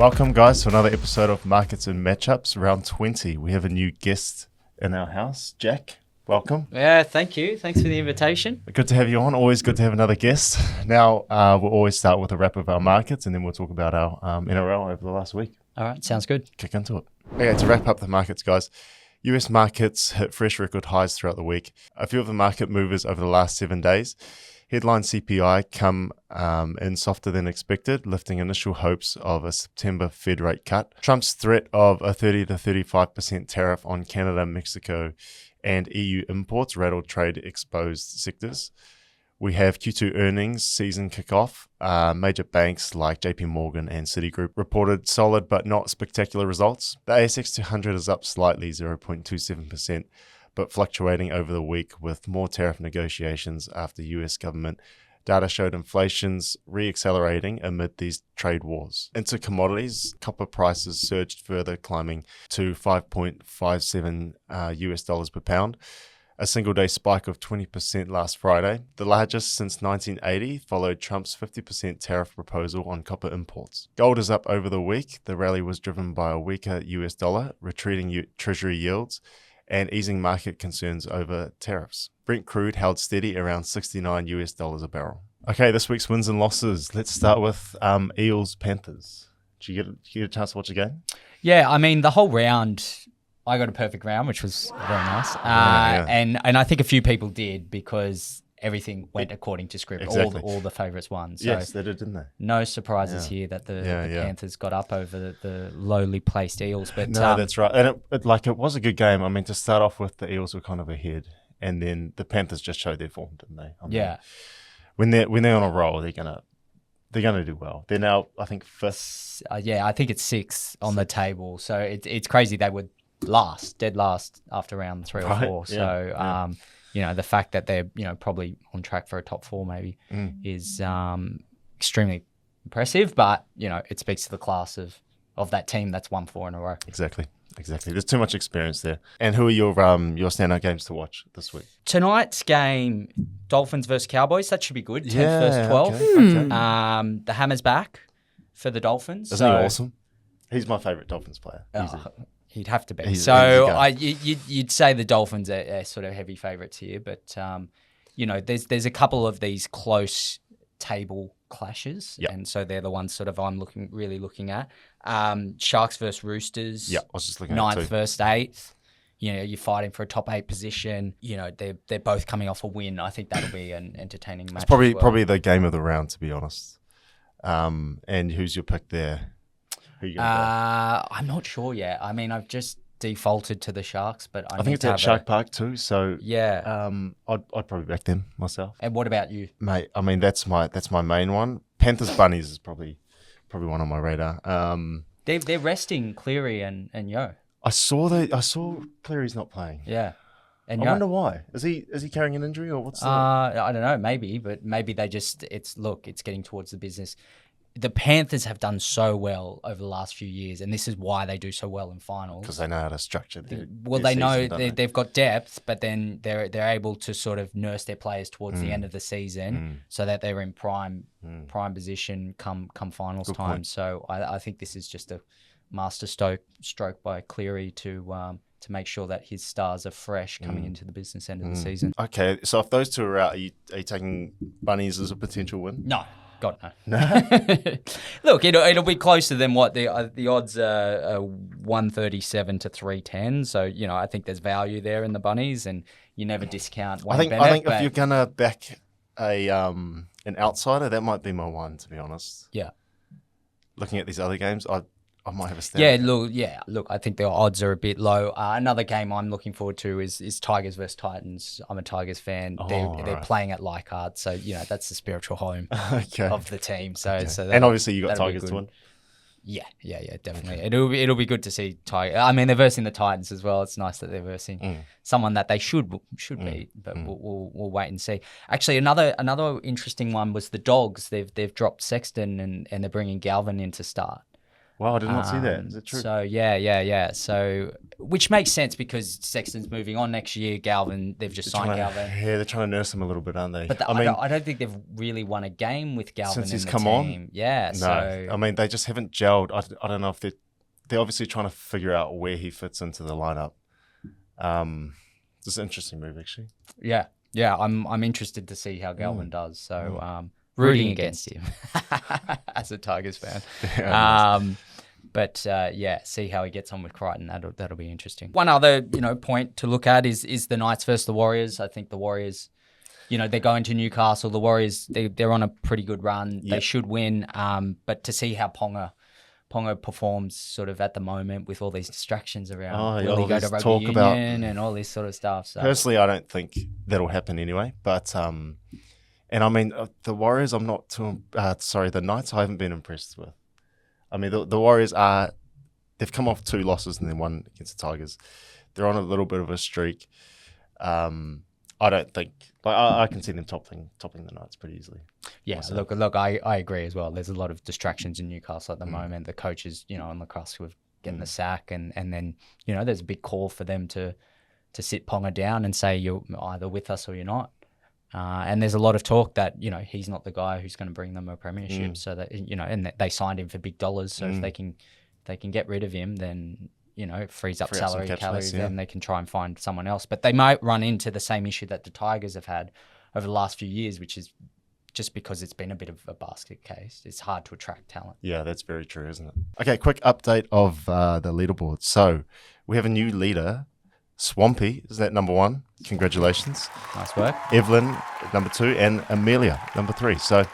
Welcome, guys, to another episode of Markets and Matchups, round 20. We have a new guest in our house. Jack, welcome. Yeah, thank you. Thanks for the invitation. Good to have you on. Always good to have another guest. Now, we'll always start with a wrap of our markets, and then we'll talk about our NRL over the last week. All right, sounds good. Kick into it. Okay, to wrap up the markets, guys. US markets hit fresh record highs throughout the week. A few of the market movers over the last 7 days. Headline CPI come in softer than expected, lifting initial hopes of a September Fed rate cut. Trump's threat of a 30 to 35% tariff on Canada, Mexico, and EU imports rattled trade-exposed sectors. We have Q2 earnings season kickoff. Major banks like JP Morgan and Citigroup reported solid but not spectacular results. The ASX 200 is up slightly, 0.27%. But fluctuating over the week with more tariff negotiations after US government data showed inflation's re-accelerating amid these trade wars. Into commodities, copper prices surged further, climbing to $5.57 US dollars per pound, a single-day spike of 20% last Friday, the largest since 1980, followed Trump's 50% tariff proposal on copper imports. Gold is up over the week. The rally was driven by a weaker US dollar, retreating Treasury yields, and easing market concerns over tariffs. Brent crude held steady around $69 US dollars a barrel. Okay, this week's wins and losses. Let's start with Eels Panthers. Did you get a chance to watch the game? Yeah, I mean, the whole round, I got a perfect round, which was very nice. Yeah. And I think a few people did because everything went according to script. Exactly. All the favourites won. So Yes, they did, didn't they? no surprises here that the Panthers got up over the lowly placed Eels. But No, that's right. And it was a good game. I mean, to start off with, the Eels were kind of ahead, and then the Panthers just showed their form, didn't they? I mean, yeah. When they're on a roll, they're gonna do well. They're now, I think, fifth. I think it's sixth on the table. So it's crazy they were dead last after round 3 or 4. So the fact that they're probably on track for a top 4 maybe is extremely impressive. But it speaks to the class of that team that's won 4 in a row. Exactly. There's too much experience there. And who are your standout games to watch this week? Tonight's game, Dolphins versus Cowboys. That should be good. 10th versus 12th. Okay. The Hammer's back for the Dolphins. Isn't he awesome? He's my favourite Dolphins player. He'd have to be. He's You'd say the Dolphins are sort of heavy favourites here, but there's a couple of these close table clashes, and so they're the ones sort of I'm really looking at. Sharks versus Roosters. Yeah, I was just looking at 9th versus 8th. You're fighting for a top 8 position. They're both coming off a win. I think that'll be an entertaining match. It's probably the game of the round, to be honest. And who's your pick there? Who you gonna I'm not sure yet. I mean, I've just defaulted to the Sharks, but I think it's at Shark Park too. So yeah, I'd probably back them myself. And what about you, mate? I mean, that's my main one. Panthers Bunnies is probably one on my radar. They're resting Cleary and Yo. I saw Cleary's not playing. Yeah. And I wonder why. Is he carrying an injury or what's? I don't know. Maybe they just it's getting towards the business. The Panthers have done so well over the last few years, and this is why they do so well in finals. Because they know how to structure their they know season, they've got depth, but then they're able to sort of nurse their players towards the end of the season so that they're in prime position come finals Good time. point. So I think this is just a master stroke by Cleary to make sure that his stars are fresh coming into the business end of the season. Okay, so if those two are out, are you taking Bunnies as a potential win? No. God, no. No? Look, it'll be closer than what the odds are 137 to 310. So, I think there's value there in the Bunnies, and you never discount Wayne Bennett. I think if you're gonna back an outsider, that might be my one, to be honest. Yeah. Looking at these other games, I might have a stand. Look, I think the odds are a bit low. Another game I'm looking forward to is Tigers versus Titans. I'm a Tigers fan. They're playing at Leichhardt, so that's the spiritual home of the team. So and obviously you got Tigers to win. Yeah, definitely. It'll be good to see Tiger. I mean, they're versing the Titans as well. It's nice that they're versing someone that they should beat, but we'll wait and see. Actually, another interesting one was the Dogs. They've dropped Sexton and they're bringing Galvin in to start. Wow, I did not see that. Is it true? So yeah. So which makes sense because Sexton's moving on next year. Galvin, they've just signed Galvin. Yeah, they're trying to nurse him a little bit, aren't they? But I don't think they've really won a game with Galvin since he's in the come team. on. Yeah. No, So I mean they just haven't gelled. I don't know if they're obviously trying to figure out where he fits into the lineup. It's an interesting move, actually. yeah. I'm interested to see how Galvin does. So rooting against him as a Tigers fan. Yeah, But see how he gets on with Crichton. That'll be interesting. One other point to look at is the Knights versus the Warriors. I think the Warriors, they're going to Newcastle. The Warriors, they're on a pretty good run. Yep. They should win. But to see how Ponga performs sort of at the moment with all these distractions around, will he go to rugby union and all this sort of stuff. So personally, I don't think that'll happen anyway. But and I mean the Warriors, I'm not too. The Knights, I haven't been impressed with. I mean, the Warriors they've come off 2 losses and then 1 against the Tigers. They're on a little bit of a streak. I don't think, I can see them topping the Knights pretty easily. Yeah, myself. Look, I agree as well. There's a lot of distractions in Newcastle at the moment. The coach is, on the cusp of getting the sack, and then, there's a big call for them to sit Ponga down and say you're either with us or you're not. And there's a lot of talk that, he's not the guy who's going to bring them a premiership. So that, and they signed him for big dollars. So if they can get rid of him, then, it frees up salary calories, then they can try and find someone else. But they might run into the same issue that the Tigers have had over the last few years, which is just because it's been a bit of a basket case. It's hard to attract talent. Yeah, that's very true, isn't it? Okay, quick update of the leaderboard. So we have a new leader. Swampy is that number 1. Congratulations. Nice work. Evelyn, number 2, and Amelia, number 3. So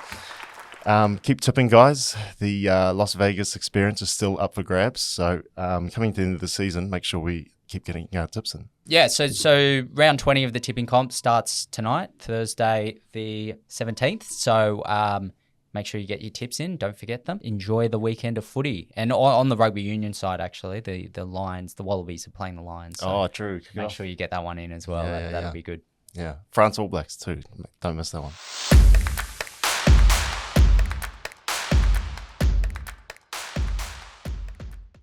keep tipping, guys. The Las Vegas experience is still up for grabs. So coming to the end of the season, make sure we keep getting tips in. Yeah, so round 20 of the tipping comp starts tonight, Thursday the 17th. So make sure you get your tips in. Don't forget them. Enjoy the weekend of footy. And on the rugby union side, actually, the Lions, the Wallabies are playing the Lions. So true. Make sure you get that one in as well. That'll be good. Yeah, France All Blacks too. Don't miss that one.